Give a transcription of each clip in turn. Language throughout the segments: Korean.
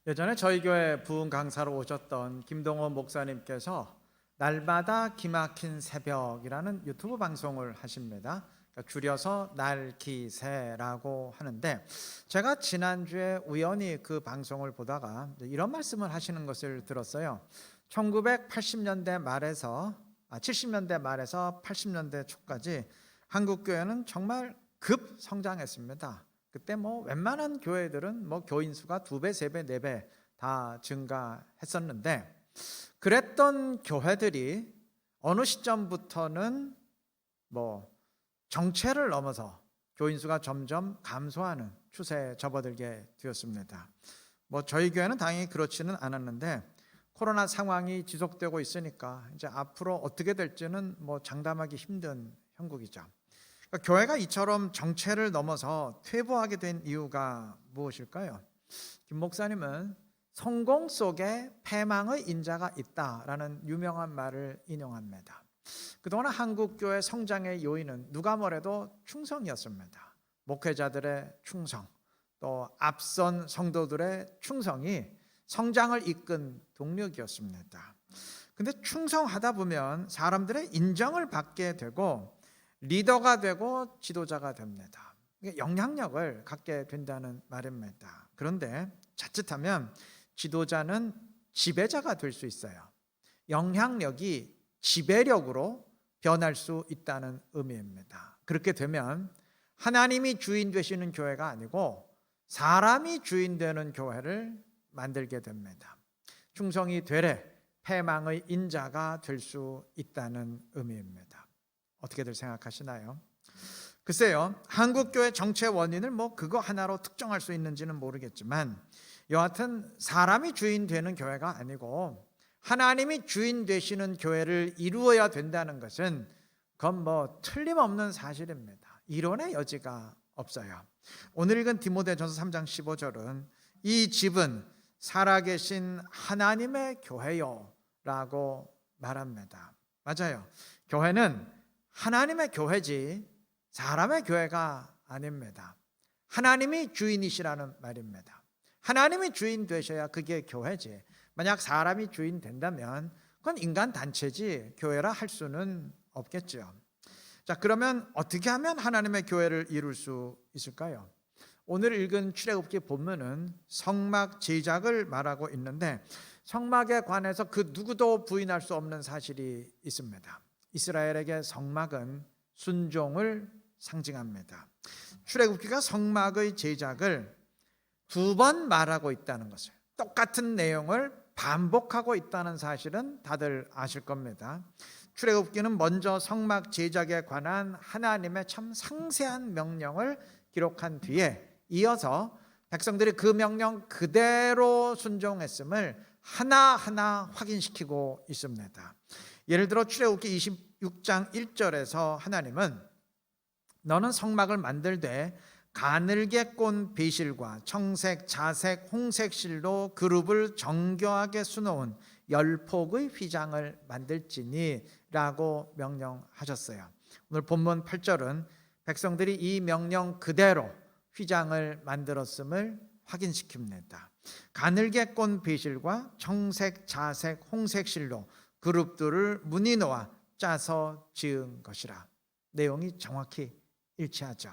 예전에 저희 교회 부흥 강사로 오셨던 김동원 목사님께서 날마다 기막힌 새벽이라는 유튜브 방송을 하십니다. 그러니까 줄여서 날기새라고 하는데, 제가 지난주에 우연히 그 방송을 보다가 이런 말씀을 하시는 것을 들었어요. 1980년대 말에서 70년대 말에서 80년대 초까지 한국 교회는 정말 급 성장했습니다. 그때 웬만한 교회들은 교인 수가 2배, 3배, 4배 다 증가했었는데, 그랬던 교회들이 어느 시점부터는 정체를 넘어서 교인 수가 점점 감소하는 추세에 접어들게 되었습니다. 저희 교회는 당연히 그렇지는 않았는데, 코로나 상황이 지속되고 있으니까 이제 앞으로 어떻게 될지는 장담하기 힘든 형국이죠. 그러니까 교회가 이처럼 정체를 넘어서 퇴보하게 된 이유가 무엇일까요? 김 목사님은 성공 속에 패망의 인자가 있다라는 유명한 말을 인용합니다. 그동안 한국 교회 성장의 요인은 누가 뭐래도 충성이었습니다. 목회자들의 충성, 또 앞선 성도들의 충성이 성장을 이끈 동력이었습니다. 근데 충성하다 보면 사람들의 인정을 받게 되고 리더가 되고 지도자가 됩니다. 영향력을 갖게 된다는 말입니다. 그런데 자칫하면 지도자는 지배자가 될 수 있어요. 영향력이 지배력으로 변할 수 있다는 의미입니다. 그렇게 되면 하나님이 주인 되시는 교회가 아니고 사람이 주인 되는 교회를 만들게 됩니다. 충성이 되래 패망의 인자가 될 수 있다는 의미입니다. 어떻게들 생각하시나요? 글쎄요, 한국교회 정체 원인을 그거 하나로 특정할 수 있는지는 모르겠지만, 여하튼 사람이 주인 되는 교회가 아니고 하나님이 주인 되시는 교회를 이루어야 된다는 것은 그건 틀림없는 사실입니다. 이론의 여지가 없어요. 오늘 읽은 디모데전서 3장 15절은 이 집은 살아계신 하나님의 교회요 라고 말합니다. 맞아요. 교회는 하나님의 교회지 사람의 교회가 아닙니다. 하나님이 주인이시라는 말입니다. 하나님이 주인 되셔야 그게 교회지, 만약 사람이 주인 된다면 그건 인간 단체지 교회라 할 수는 없겠죠. 자, 그러면 어떻게 하면 하나님의 교회를 이룰 수 있을까요? 오늘 읽은 출애굽기 본문은 성막 제작을 말하고 있는데, 성막에 관해서 그 누구도 부인할 수 없는 사실이 있습니다. 이스라엘에게 성막은 순종을 상징합니다. 출애굽기가 성막의 제작을 2번 말하고 있다는 것을, 똑같은 내용을 반복하고 있다는 사실은 다들 아실 겁니다. 출애굽기는 먼저 성막 제작에 관한 하나님의 참 상세한 명령을 기록한 뒤에 이어서 백성들이 그 명령 그대로 순종했음을 하나하나 확인시키고 있습니다. 예를 들어 출애굽기 26장 1절에서 하나님은 너는 성막을 만들되 가늘게 꼰 배실과 청색, 자색, 홍색 실로 그룹을 정교하게 수놓은 10폭의 휘장을 만들지니 라고 명령하셨어요. 오늘 본문 8절은 백성들이 이 명령 그대로 휘장을 만들었음을 확인시킵니다. 가늘게 꼰 배실과 청색, 자색, 홍색 실로 그룹들을 무늬 놓아 짜서 지은 것이라. 내용이 정확히 일치하죠.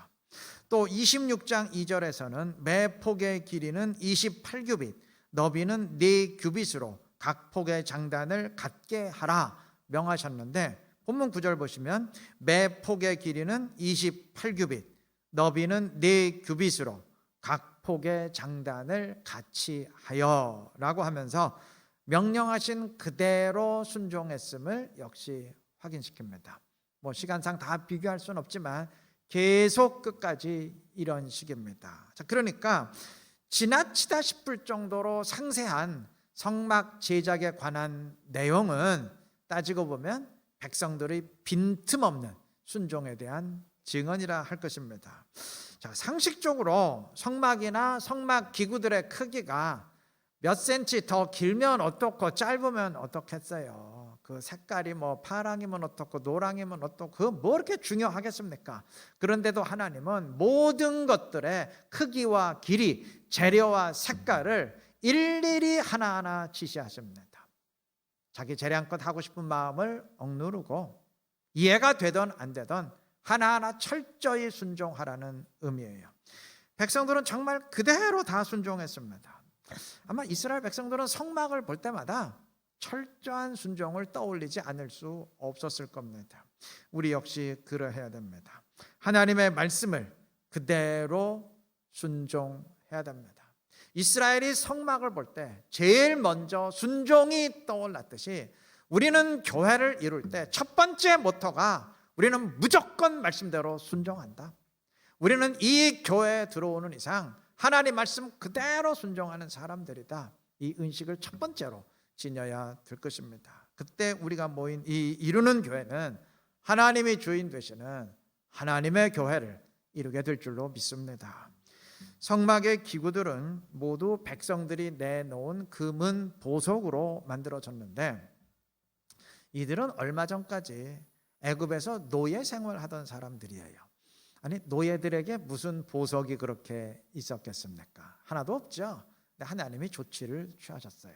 또 26장 2절에서는 매 폭의 길이는 28규빗, 너비는 4규빗으로 각 폭의 장단을 같게 하라 명하셨는데, 본문 9절 보시면 매 폭의 길이는 28규빗, 너비는 4규빗으로 각 폭의 장단을 같이 하여 라고 하면서 명령하신 그대로 순종했음을 역시 확인시킵니다. 시간상 다 비교할 수는 없지만 계속 끝까지 이런 식입니다. 자, 그러니까 지나치다 싶을 정도로 상세한 성막 제작에 관한 내용은 따지고 보면 백성들의 빈틈없는 순종에 대한 증언이라 할 것입니다. 자, 상식적으로 성막이나 성막 기구들의 크기가 몇 센치 더 길면 어떻고 짧으면 어떻겠어요. 그 색깔이 파랑이면 어떻고 노랑이면 어떻고 그거 이렇게 중요하겠습니까? 그런데도 하나님은 모든 것들의 크기와 길이, 재료와 색깔을 일일이 하나하나 지시하십니다. 자기 재량껏 하고 싶은 마음을 억누르고 이해가 되든 안 되든 하나하나 철저히 순종하라는 의미예요. 백성들은 정말 그대로 다 순종했습니다. 아마 이스라엘 백성들은 성막을 볼 때마다 철저한 순종을 떠올리지 않을 수 없었을 겁니다. 우리 역시 그러해야 됩니다. 하나님의 말씀을 그대로 순종해야 됩니다. 이스라엘이 성막을 볼 때 제일 먼저 순종이 떠올랐듯이 우리는 교회를 이룰 때 첫 번째 모토가 우리는 무조건 말씀대로 순종한다. 우리는 이 교회에 들어오는 이상 하나님 말씀 그대로 순종하는 사람들이다. 이 의식을 첫 번째로 지녀야 될 것입니다. 그때 우리가 모인 이 이루는 교회는 하나님이 주인 되시는 하나님의 교회를 이루게 될 줄로 믿습니다. 성막의 기구들은 모두 백성들이 내놓은 금은 보석으로 만들어졌는데 이들은 얼마 전까지 애굽에서 노예 생활하던 사람들이에요. 아니, 노예들에게 무슨 보석이 그렇게 있었겠습니까? 하나도 없죠. 근데 하나님이 조치를 취하셨어요.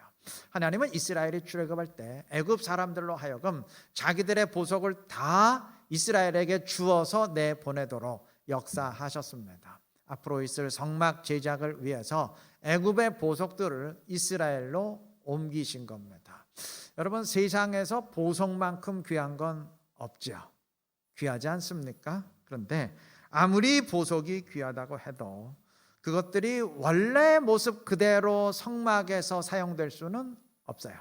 하나님은 이스라엘이 출애굽할 때 애굽 사람들로 하여금 자기들의 보석을 다 이스라엘에게 주어서 내보내도록 역사하셨습니다. 앞으로 있을 성막 제작을 위해서 애굽의 보석들을 이스라엘로 옮기신 겁니다. 여러분, 세상에서 보석만큼 귀한 건 없죠. 귀하지 않습니까? 그런데 아무리 보석이 귀하다고 해도 그것들이 원래 모습 그대로 성막에서 사용될 수는 없어요.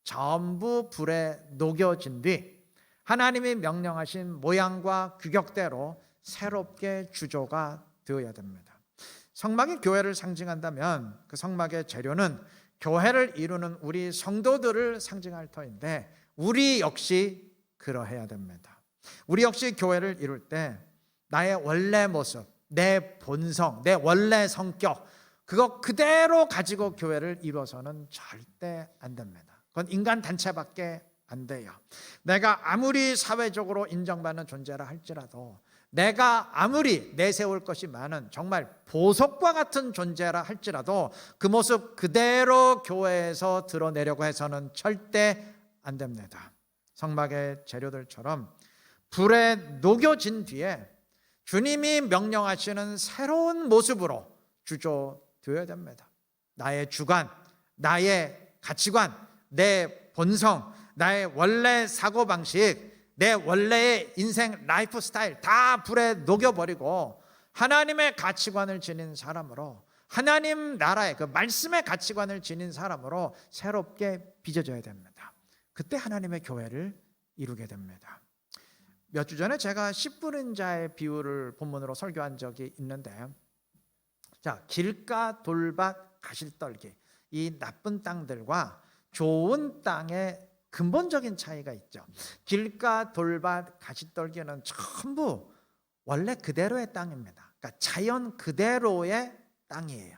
전부 불에 녹여진 뒤 하나님이 명령하신 모양과 규격대로 새롭게 주조가 되어야 됩니다. 성막이 교회를 상징한다면 그 성막의 재료는 교회를 이루는 우리 성도들을 상징할 터인데 우리 역시 그러해야 됩니다. 우리 역시 교회를 이룰 때 나의 원래 모습, 내 본성, 내 원래 성격 그거 그대로 가지고 교회를 이루어서는 절대 안 됩니다. 그건 인간 단체밖에 안 돼요. 내가 아무리 사회적으로 인정받는 존재라 할지라도 내가 아무리 내세울 것이 많은 정말 보석과 같은 존재라 할지라도 그 모습 그대로 교회에서 드러내려고 해서는 절대 안 됩니다. 성막의 재료들처럼 불에 녹여진 뒤에 주님이 명령하시는 새로운 모습으로 주조되어야 됩니다. 나의 주관, 나의 가치관, 내 본성, 나의 원래 사고방식, 내 원래의 인생 라이프 스타일 다 불에 녹여버리고 하나님의 가치관을 지닌 사람으로, 하나님 나라의 그 말씀의 가치관을 지닌 사람으로 새롭게 빚어져야 됩니다. 그때 하나님의 교회를 이루게 됩니다. 몇 주 전에 제가 씨 뿌린 자의 비유를 본문으로 설교한 적이 있는데, 자, 길가 돌밭 가시떨기, 이 나쁜 땅들과 좋은 땅의 근본적인 차이가 있죠. 길가 돌밭 가시떨기는 전부 원래 그대로의 땅입니다. 그러니까 자연 그대로의 땅이에요.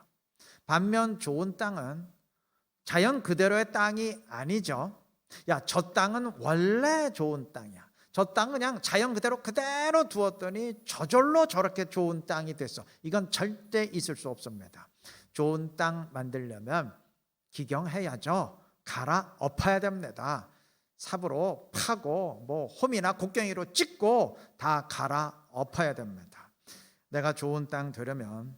반면 좋은 땅은 자연 그대로의 땅이 아니죠. 야, 저 땅은 원래 좋은 땅이야. 저 땅은 그냥 자연 그대로 두었더니 저절로 저렇게 좋은 땅이 됐어. 이건 절대 있을 수 없습니다. 좋은 땅 만들려면 기경해야죠. 갈아엎어야 됩니다. 삽으로 파고 홈이나 곡괭이로 찍고 다 갈아엎어야 됩니다. 내가 좋은 땅 되려면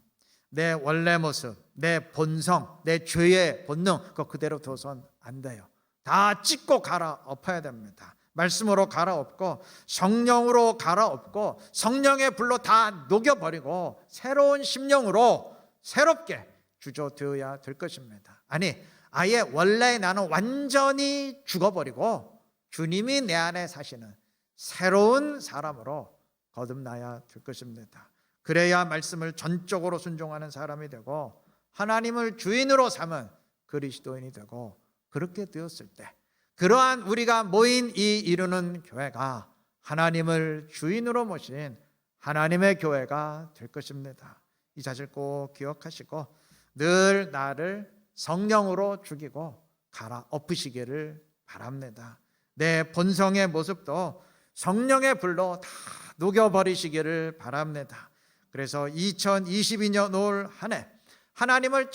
내 원래 모습, 내 본성, 내 죄의 본능 그거 그대로 둬선 안 돼요. 다 찍고 갈아엎어야 됩니다. 말씀으로 갈아엎고 성령으로 갈아엎고 성령의 불로 다 녹여버리고 새로운 심령으로 새롭게 주조되어야 될 것입니다. 아니, 아예 원래 나는 완전히 죽어버리고 주님이 내 안에 사시는 새로운 사람으로 거듭나야 될 것입니다. 그래야 말씀을 전적으로 순종하는 사람이 되고 하나님을 주인으로 삼은 그리스도인이 되고, 그렇게 되었을 때 그러한 우리가 모인 이 이루는 교회가 하나님을 주인으로 모신 하나님의 교회가 될 것입니다. 이 사실 꼭 기억하시고 늘 나를 성령으로 죽이고 갈아엎으시기를 바랍니다. 내 본성의 모습도 성령의 불로 다 녹여버리시기를 바랍니다. 그래서 2022년 올 한 해 하나님을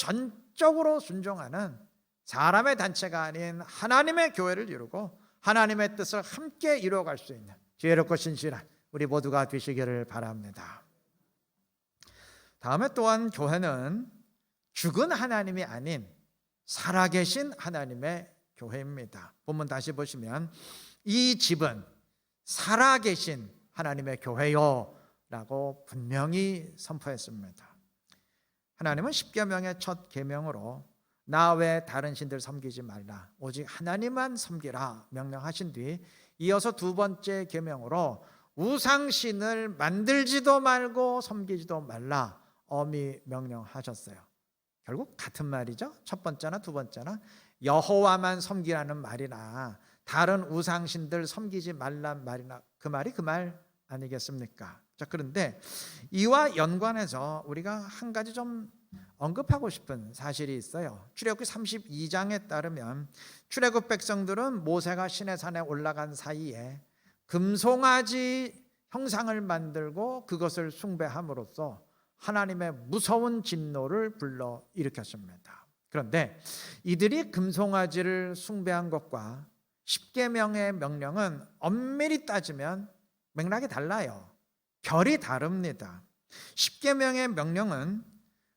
사적으로 순종하는 사람의 단체가 아닌 하나님의 교회를 이루고 하나님의 뜻을 함께 이루어갈 수 있는 지혜롭고 신실한 우리 모두가 되시기를 바랍니다. 다음에 또한 교회는 죽은 하나님이 아닌 살아계신 하나님의 교회입니다. 본문 다시 보시면 이 집은 살아계신 하나님의 교회요 라고 분명히 선포했습니다. 하나님은 십계명의 첫 계명으로 나 외 다른 신들 섬기지 말라 오직 하나님만 섬기라 명령하신 뒤 이어서 두 번째 계명으로 우상신을 만들지도 말고 섬기지도 말라 엄히 명령하셨어요. 결국 같은 말이죠. 첫 번째나 두 번째나 여호와만 섬기라는 말이나 다른 우상신들 섬기지 말란 말이나 그 말 아니겠습니까? 자, 그런데 이와 연관해서 우리가 한 가지 좀 언급하고 싶은 사실이 있어요. 출애굽기 32장에 따르면 출애굽 백성들은 모세가 시내산에 올라간 사이에 금송아지 형상을 만들고 그것을 숭배함으로써 하나님의 무서운 진노를 불러 일으켰습니다. 그런데 이들이 금송아지를 숭배한 것과 십계명의 명령은 엄밀히 따지면 맥락이 달라요. 결이 다릅니다. 십계명의 명령은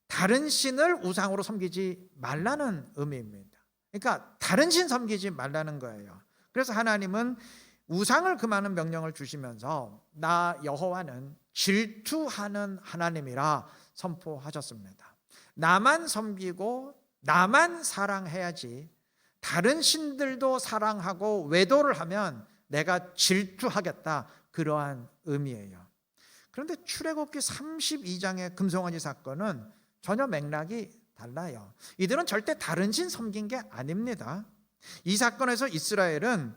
다른 신을 우상으로 섬기지 말라는 의미입니다. 그러니까 다른 신 섬기지 말라는 거예요. 그래서 하나님은 우상을 금하는 명령을 주시면서 나 여호와는 질투하는 하나님이라 선포하셨습니다. 나만 섬기고 나만 사랑해야지 다른 신들도 사랑하고 외도를 하면 내가 질투하겠다, 그러한 의미예요. 그런데 출애굽기 32장의 금송아지 사건은 전혀 맥락이 달라요. 이들은 절대 다른 신 섬긴 게 아닙니다. 이 사건에서 이스라엘은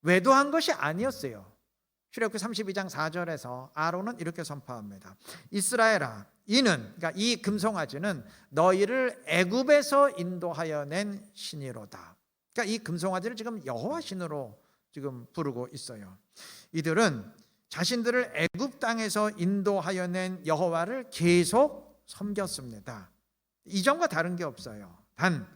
외도한 것이 아니었어요. 출애굽기 32장 4절에서 아론은 이렇게 선포합니다. 이스라엘아, 이는, 그러니까 이 금송아지는 너희를 애굽에서 인도하여 낸 신이로다. 그러니까 이 금송아지를 지금 여호와 신으로 지금 부르고 있어요. 이들은 자신들을 애굽 땅에서 인도하여 낸 여호와를 계속 섬겼습니다. 이전과 다른 게 없어요. 단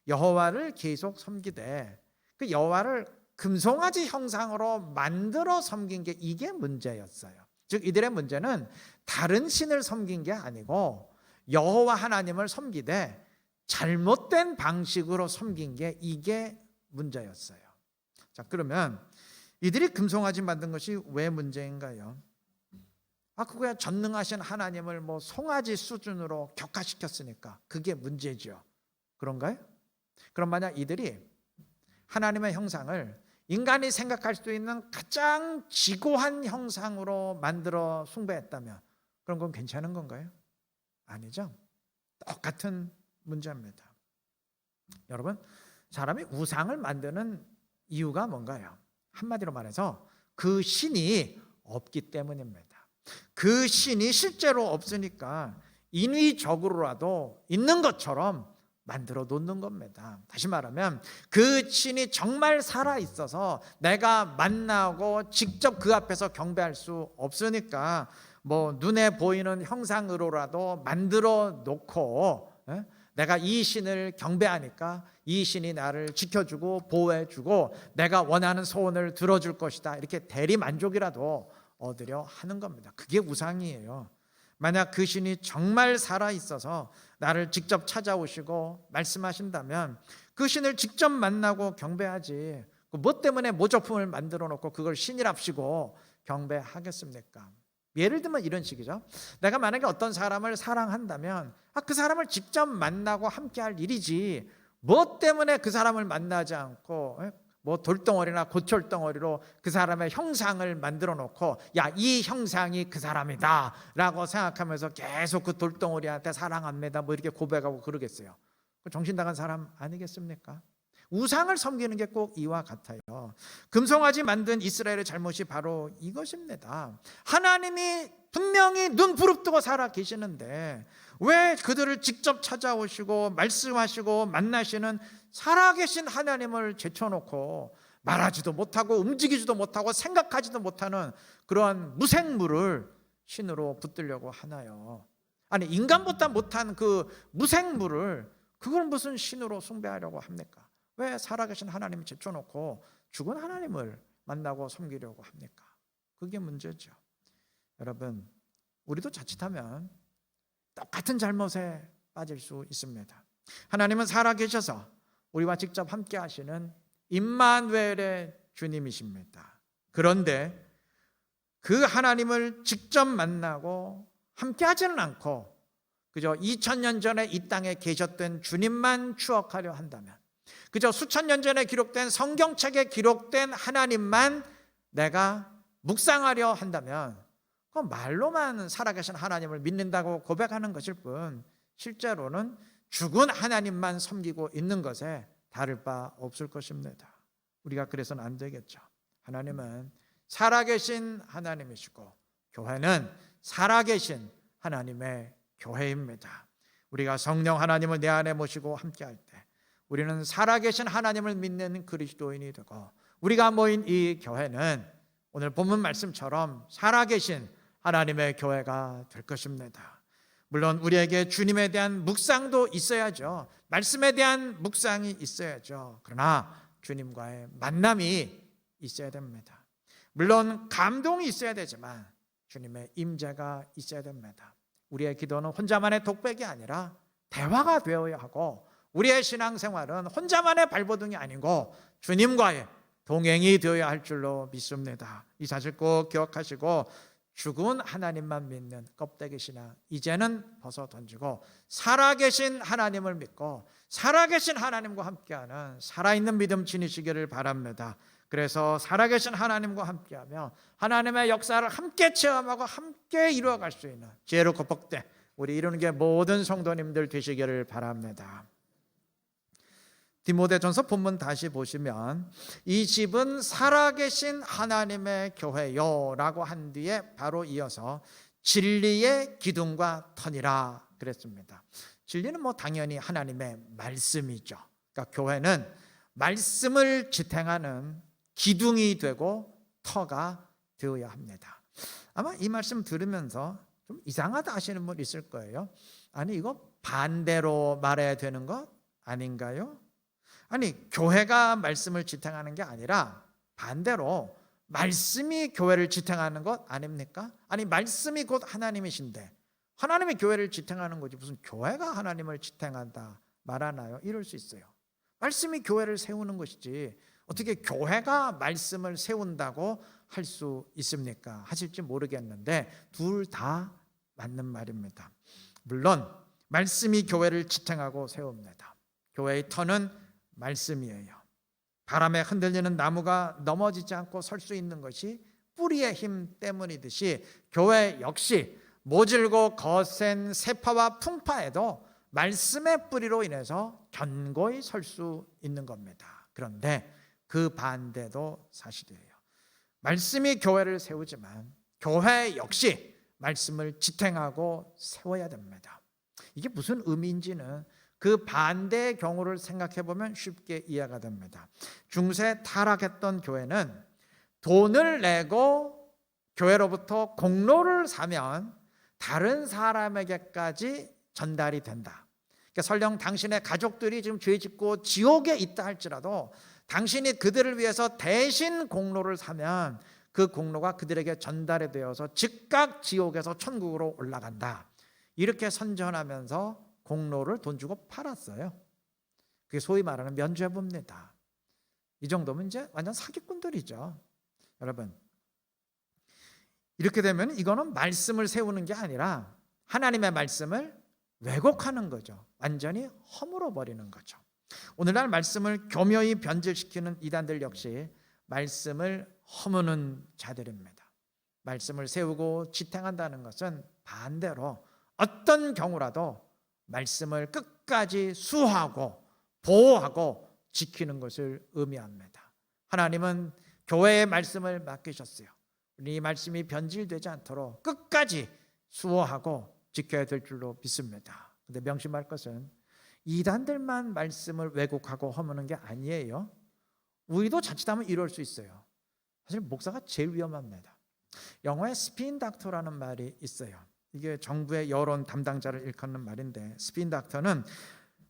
여호와를 계속 섬기되 그 여호와를 금송아지 형상으로 만들어 섬긴 게 이게 문제였어요. 즉 이들의 문제는 다른 신을 섬긴 게 아니고 여호와 하나님을 섬기되 잘못된 방식으로 섬긴 게 이게 문제였어요. 자, 그러면 이들이 금송아지 만든 것이 왜 문제인가요? 그거야 전능하신 하나님을 뭐 송아지 수준으로 격화시켰으니까 그게 문제죠. 그런가요? 그럼 만약 이들이 하나님의 형상을 인간이 생각할 수 있는 가장 지고한 형상으로 만들어 숭배했다면 그런 건 괜찮은 건가요? 아니죠. 똑같은 문제입니다. 여러분, 사람이 우상을 만드는 이유가 뭔가요? 한마디로 말해서 그 신이 없기 때문입니다. 그 신이 실제로 없으니까 인위적으로라도 있는 것처럼 만들어 놓는 겁니다. 다시 말하면 그 신이 정말 살아 있어서 내가 만나고 직접 그 앞에서 경배할 수 없으니까 뭐 눈에 보이는 형상으로라도 만들어 놓고 내가 이 신을 경배하니까 이 신이 나를 지켜주고 보호해주고 내가 원하는 소원을 들어줄 것이다, 이렇게 대리 만족이라도 얻으려 하는 겁니다. 그게 우상이에요. 만약 그 신이 정말 살아있어서 나를 직접 찾아오시고 말씀하신다면 그 신을 직접 만나고 경배하지, 뭐 때문에 모조품을 만들어 놓고 그걸 신이랍시고 경배하겠습니까? 예를 들면 이런 식이죠. 내가 만약에 어떤 사람을 사랑한다면 그 사람을 직접 만나고 함께 할 일이지 뭐 때문에 그 사람을 만나지 않고 뭐 돌덩어리나 고철덩어리로 그 사람의 형상을 만들어 놓고 야, 이 형상이 그 사람이다 라고 생각하면서 계속 그 돌덩어리한테 사랑합니다 뭐 이렇게 고백하고 그러겠어요? 정신 나간 사람 아니겠습니까? 우상을 섬기는 게 꼭 이와 같아요. 금송아지 만든 이스라엘의 잘못이 바로 이것입니다. 하나님이 분명히 눈 부릅뜨고 살아 계시는데 왜 그들을 직접 찾아오시고 말씀하시고 만나시는 살아계신 하나님을 제쳐놓고 말하지도 못하고 움직이지도 못하고 생각하지도 못하는 그러한 무생물을 신으로 붙들려고 하나요? 아니, 인간보다 못한 그 무생물을 그걸 무슨 신으로 숭배하려고 합니까? 왜 살아계신 하나님을 제쳐놓고 죽은 하나님을 만나고 섬기려고 합니까? 그게 문제죠. 여러분, 우리도 자칫하면 똑같은 잘못에 빠질 수 있습니다. 하나님은 살아계셔서 우리와 직접 함께 하시는 임마누엘의 주님이십니다. 그런데 그 하나님을 직접 만나고 함께 하지는 않고 그저 2000년 전에 이 땅에 계셨던 주님만 추억하려 한다면, 그저 수천 년 전에 기록된 성경책에 기록된 하나님만 내가 묵상하려 한다면, 그건 말로만 살아계신 하나님을 믿는다고 고백하는 것일 뿐 실제로는 죽은 하나님만 섬기고 있는 것에 다를 바 없을 것입니다. 우리가 그래서는 안 되겠죠. 하나님은 살아계신 하나님이시고 교회는 살아계신 하나님의 교회입니다. 우리가 성령 하나님을 내 안에 모시고 함께할 때 우리는 살아계신 하나님을 믿는 그리스도인이 되고, 우리가 모인 이 교회는 오늘 본문 말씀처럼 살아계신 하나님의 교회가 될 것입니다. 물론 우리에게 주님에 대한 묵상도 있어야죠. 말씀에 대한 묵상이 있어야죠. 그러나 주님과의 만남이 있어야 됩니다. 물론 감동이 있어야 되지만 주님의 임재가 있어야 됩니다. 우리의 기도는 혼자만의 독백이 아니라 대화가 되어야 하고, 우리의 신앙생활은 혼자만의 발버둥이 아니고 주님과의 동행이 되어야 할 줄로 믿습니다. 이 사실 꼭 기억하시고 죽은 하나님만 믿는 껍데기 신앙 이제는 벗어 던지고 살아계신 하나님을 믿고 살아계신 하나님과 함께하는 살아있는 믿음 지니시기를 바랍니다. 그래서 살아계신 하나님과 함께하며 하나님의 역사를 함께 체험하고 함께 이루어갈 수 있는 지혜로 겉벅대 우리 이루는 게 모든 성도님들 되시기를 바랍니다. 디모데전서 본문 다시 보시면 이 집은 살아계신 하나님의 교회요 라고 한 뒤에 바로 이어서 진리의 기둥과 터니라 그랬습니다. 진리는 당연히 하나님의 말씀이죠. 그러니까 교회는 말씀을 지탱하는 기둥이 되고 터가 되어야 합니다. 아마 이 말씀 들으면서 좀 이상하다 하시는 분 있을 거예요. 아니 이거 반대로 말해야 되는 것 아닌가요? 아니 교회가 말씀을 지탱하는 게 아니라 반대로 말씀이 교회를 지탱하는 것 아닙니까? 아니 말씀이 곧 하나님이신데 하나님이 교회를 지탱하는 거지 무슨 교회가 하나님을 지탱한다 말하나요? 이럴 수 있어요. 말씀이 교회를 세우는 것이지 어떻게 교회가 말씀을 세운다고 할 수 있습니까? 하실지 모르겠는데 둘 다 맞는 말입니다. 물론 말씀이 교회를 지탱하고 세웁니다. 교회의 터는 말씀이에요. 바람에 흔들리는 나무가 넘어지지 않고 설 수 있는 것이 뿌리의 힘 때문이듯이 교회 역시 모질고 거센 세파와 풍파에도 말씀의 뿌리로 인해서 견고히 설 수 있는 겁니다. 그런데 그 반대도 사실이에요. 말씀이 교회를 세우지만 교회 역시 말씀을 지탱하고 세워야 됩니다. 이게 무슨 의미인지는 그 반대의 경우를 생각해 보면 쉽게 이해가 됩니다. 중세 타락했던 교회는 돈을 내고 교회로부터 공로를 사면 다른 사람에게까지 전달이 된다. 그러니까 설령 당신의 가족들이 지금 죄 짓고 지옥에 있다 할지라도 당신이 그들을 위해서 대신 공로를 사면 그 공로가 그들에게 전달이 되어서 즉각 지옥에서 천국으로 올라간다. 이렇게 선전하면서 공로를 돈 주고 팔았어요. 그게 소위 말하는 면죄부입니다. 이 정도면 이제 완전 사기꾼들이죠. 여러분, 이렇게 되면 이거는 말씀을 세우는 게 아니라 하나님의 말씀을 왜곡하는 거죠. 완전히 허물어 버리는 거죠. 오늘날 말씀을 교묘히 변질시키는 이단들 역시 말씀을 허무는 자들입니다. 말씀을 세우고 지탱한다는 것은 반대로 어떤 경우라도 말씀을 끝까지 수호하고 보호하고 지키는 것을 의미합니다. 하나님은 교회의 말씀을 맡기셨어요. 이 말씀이 변질되지 않도록 끝까지 수호하고 지켜야 될 줄로 믿습니다. 그런데 명심할 것은 이단들만 말씀을 왜곡하고 허무는 게 아니에요. 우리도 자칫하면 이럴 수 있어요. 사실 목사가 제일 위험합니다. 영어에 스핀 닥터라는 말이 있어요. 이게 정부의 여론 담당자를 일컫는 말인데 스핀 닥터는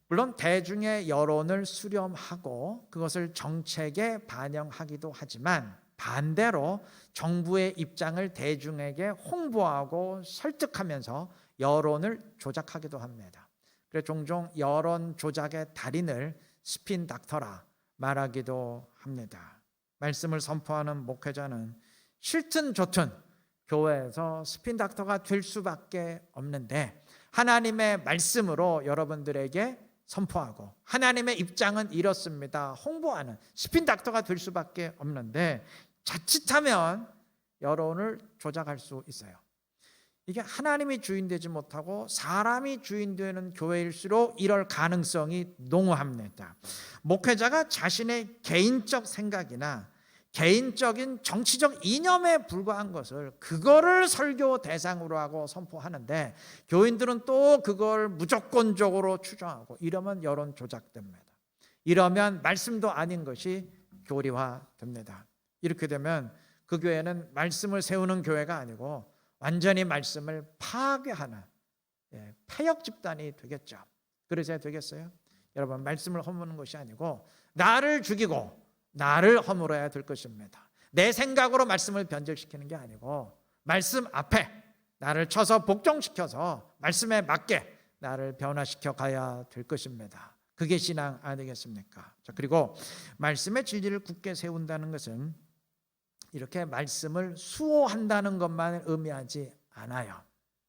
물론 대중의 여론을 수렴하고 그것을 정책에 반영하기도 하지만 반대로 정부의 입장을 대중에게 홍보하고 설득하면서 여론을 조작하기도 합니다. 그래서 종종 여론 조작의 달인을 스핀 닥터라 말하기도 합니다. 말씀을 선포하는 목회자는 싫든 좋든 교회에서 스핀 닥터가 될 수밖에 없는데 하나님의 말씀으로 여러분들에게 선포하고 하나님의 입장은 이렇습니다 홍보하는 스핀 닥터가 될 수밖에 없는데 자칫하면 여론을 조작할 수 있어요. 이게 하나님이 주인되지 못하고 사람이 주인되는 교회일수록 이럴 가능성이 농후합니다. 목회자가 자신의 개인적 생각이나 개인적인 정치적 이념에 불과한 것을 그거를 설교 대상으로 하고 선포하는데 교인들은 또 그걸 무조건적으로 추정하고 이러면 여론 조작됩니다. 이러면 말씀도 아닌 것이 교리화됩니다. 이렇게 되면 그 교회는 말씀을 세우는 교회가 아니고 완전히 말씀을 파괴하는 폐역 집단이 되겠죠. 그러셔야 되겠어요? 여러분, 말씀을 허무는 것이 아니고 나를 죽이고 나를 허물어야 될 것입니다. 내 생각으로 말씀을 변절시키는 게 아니고 말씀 앞에 나를 쳐서 복종시켜서 말씀에 맞게 나를 변화시켜 가야 될 것입니다. 그게 신앙 아니겠습니까? 자, 그리고 말씀의 진리를 굳게 세운다는 것은 이렇게 말씀을 수호한다는 것만 의미하지 않아요.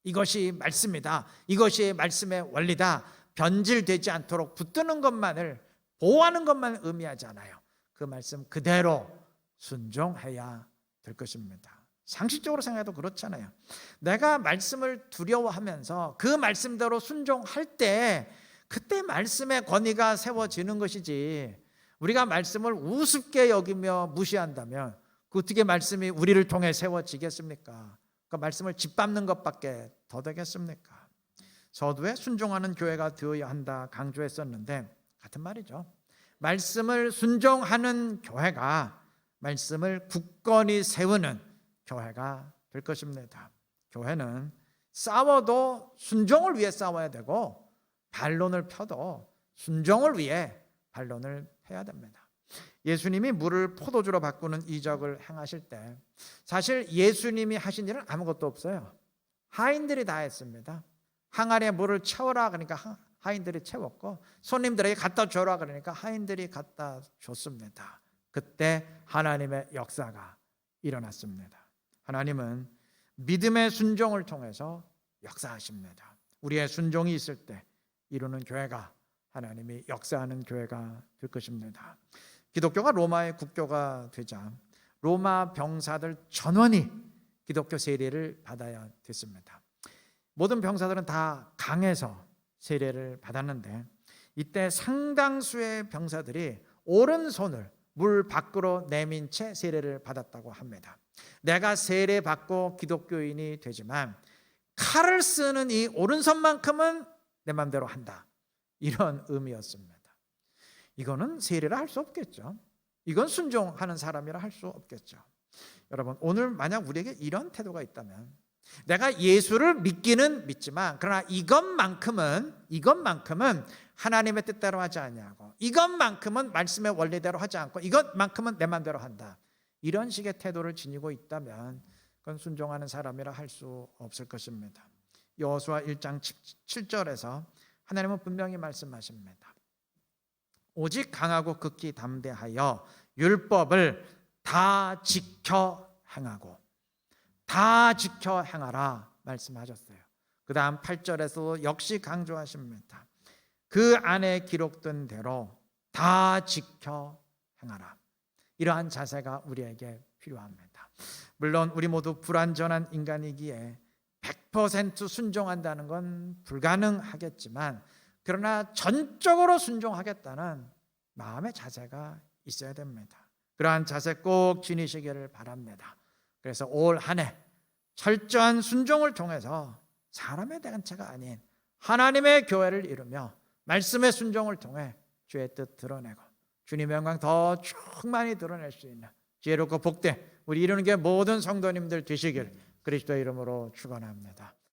이것이 말씀이다, 이것이 말씀의 원리다, 변질되지 않도록 붙드는 것만을 보호하는 것만 의미하지 않아요. 그 말씀 그대로 순종해야 될 것입니다. 상식적으로 생각해도 그렇잖아요. 내가 말씀을 두려워하면서 그 말씀대로 순종할 때 그때 말씀의 권위가 세워지는 것이지, 우리가 말씀을 우습게 여기며 무시한다면 그 어떻게 말씀이 우리를 통해 세워지겠습니까? 그 말씀을 짓밟는 것밖에 더 되겠습니까? 서두에 순종하는 교회가 되어야 한다 강조했었는데 같은 말이죠. 말씀을 순종하는 교회가 말씀을 굳건히 세우는 교회가 될 것입니다. 교회는 싸워도 순종을 위해 싸워야 되고 반론을 펴도 순종을 위해 반론을 해야 됩니다. 예수님이 물을 포도주로 바꾸는 이적을 행하실 때 사실 예수님이 하신 일은 아무것도 없어요. 하인들이 다 했습니다. 항아리에 물을 채워라 그러니까 하인들이 채웠고, 손님들에게 갖다 줘라 그러니까 하인들이 갖다 줬습니다. 그때 하나님의 역사가 일어났습니다. 하나님은 믿음의 순종을 통해서 역사하십니다. 우리의 순종이 있을 때 이루는 교회가 하나님이 역사하는 교회가 될 것입니다. 기독교가 로마의 국교가 되자 로마 병사들 전원이 기독교 세례를 받아야 됐습니다. 모든 병사들은 다 강해서 세례를 받았는데 이때 상당수의 병사들이 오른손을 물 밖으로 내민 채 세례를 받았다고 합니다. 내가 세례받고 기독교인이 되지만 칼을 쓰는 이 오른손만큼은 내 마음대로 한다, 이런 의미였습니다. 이거는 세례를 할 수 없겠죠. 이건 순종하는 사람이라 할 수 없겠죠. 여러분, 오늘 만약 우리에게 이런 태도가 있다면, 내가 예수를 믿기는 믿지만 그러나 이것만큼은 하나님의 뜻대로 하지 아니하고 이것만큼은 말씀의 원리대로 하지 않고 이것만큼은 내 마음대로 한다, 이런 식의 태도를 지니고 있다면 그건 순종하는 사람이라 할 수 없을 것입니다. 여호수아 1장 7절에서 하나님은 분명히 말씀하십니다. 오직 강하고 극히 담대하여 율법을 다 지켜 행하고 다 지켜 행하라 말씀하셨어요. 그 다음 8절에서 역시 강조하십니다. 그 안에 기록된 대로 다 지켜 행하라. 이러한 자세가 우리에게 필요합니다. 물론 우리 모두 불완전한 인간이기에 100% 순종한다는 건 불가능하겠지만, 그러나 전적으로 순종하겠다는 마음의 자세가 있어야 됩니다. 그러한 자세 꼭 지니시기를 바랍니다. 그래서 올 한 해 철저한 순종을 통해서 사람의 대간체가 아닌 하나님의 교회를 이루며 말씀의 순종을 통해 주의 뜻 드러내고 주님의 영광 더 충만히 드러낼 수 있는 지혜롭고 복된 우리 이루는 게 모든 성도님들 되시길 그리스도의 이름으로 축원합니다.